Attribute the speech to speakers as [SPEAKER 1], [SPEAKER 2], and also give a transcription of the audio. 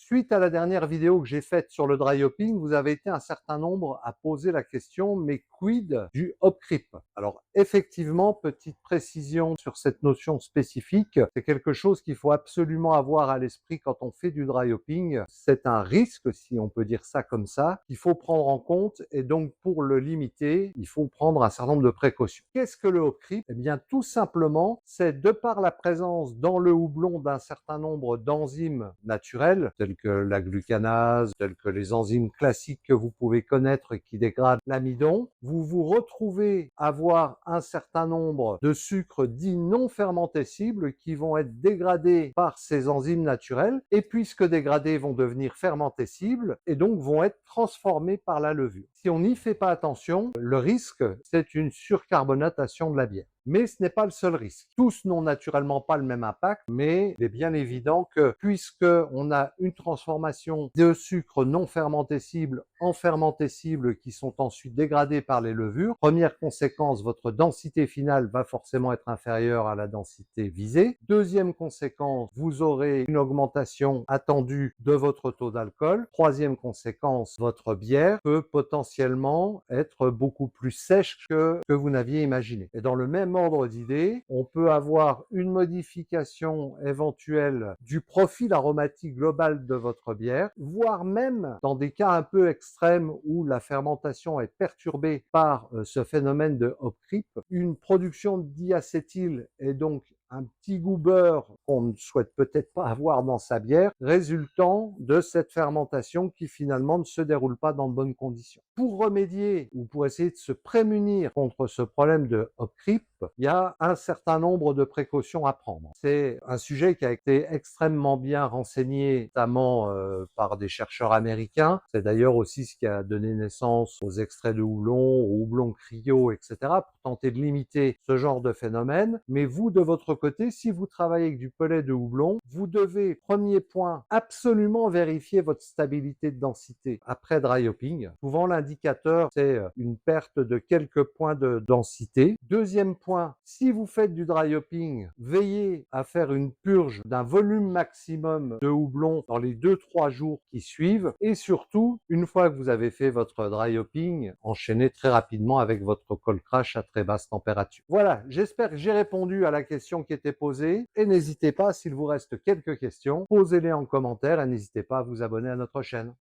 [SPEAKER 1] Suite à la dernière vidéo que j'ai faite sur le dry hopping, vous avez été un certain nombre à poser la question, mais quid du hop creep? Alors effectivement, petite précision sur cette notion spécifique, c'est quelque chose qu'il faut absolument avoir à l'esprit quand on fait du dry hopping. C'est un risque, si on peut dire ça comme ça, qu'il faut prendre en compte et donc pour le limiter, il faut prendre un certain nombre de précautions. Qu'est-ce que le hop creep? Eh bien tout simplement, c'est de par la présence dans le houblon d'un certain nombre d'enzymes naturelles, telles que la glucanase, telles que les enzymes classiques que vous pouvez connaître et qui dégradent l'amidon, vous vous retrouvez à avoir un certain nombre de sucres dits non fermentescibles qui vont être dégradés par ces enzymes naturelles et puisque dégradés vont devenir fermentescibles et donc vont être transformés par la levure. Si on n'y fait pas attention, le risque, c'est une surcarbonatation de la bière. Mais ce n'est pas le seul risque. Tous n'ont naturellement pas le même impact, mais il est bien évident que puisqu'on a une transformation de sucres non fermentescibles en fermentescibles qui sont ensuite dégradés par les levures, première conséquence, votre densité finale va forcément être inférieure à la densité visée. Deuxième conséquence, vous aurez une augmentation attendue de votre taux d'alcool. Troisième conséquence, votre bière peut potentiellement être beaucoup plus sèche que vous n'aviez imaginé. Et dans le même ordre d'idées, on peut avoir une modification éventuelle du profil aromatique global de votre bière, voire même dans des cas un peu extrêmes où la fermentation est perturbée par ce phénomène de hop creep, une production diacétyl et donc un petit goût beurre qu'on ne souhaite peut-être pas avoir dans sa bière, résultant de cette fermentation qui finalement ne se déroule pas dans de bonnes conditions. Pour remédier ou pour essayer de se prémunir contre ce problème de hop creep, il y a un certain nombre de précautions à prendre. C'est un sujet qui a été extrêmement bien renseigné, notamment par des chercheurs américains. C'est d'ailleurs aussi ce qui a donné naissance aux extraits de houblon, aux houblons cryo, etc., pour tenter de limiter ce genre de phénomène. Mais vous, de votre côté, si vous travaillez avec du pellet de houblon, vous devez, premier point, absolument vérifier votre stabilité de densité après dry hopping. Souvent, l'indicateur, c'est une perte de quelques points de densité. Deuxième point, si vous faites du dry hopping, veillez à faire une purge d'un volume maximum de houblon dans les 2-3 jours qui suivent. Et surtout, une fois que vous avez fait votre dry hopping, enchaînez très rapidement avec votre cold crash à très basse température. Voilà, j'espère que j'ai répondu à la question qui était posée. Et n'hésitez pas, s'il vous reste quelques questions, posez-les en commentaire et n'hésitez pas à vous abonner à notre chaîne.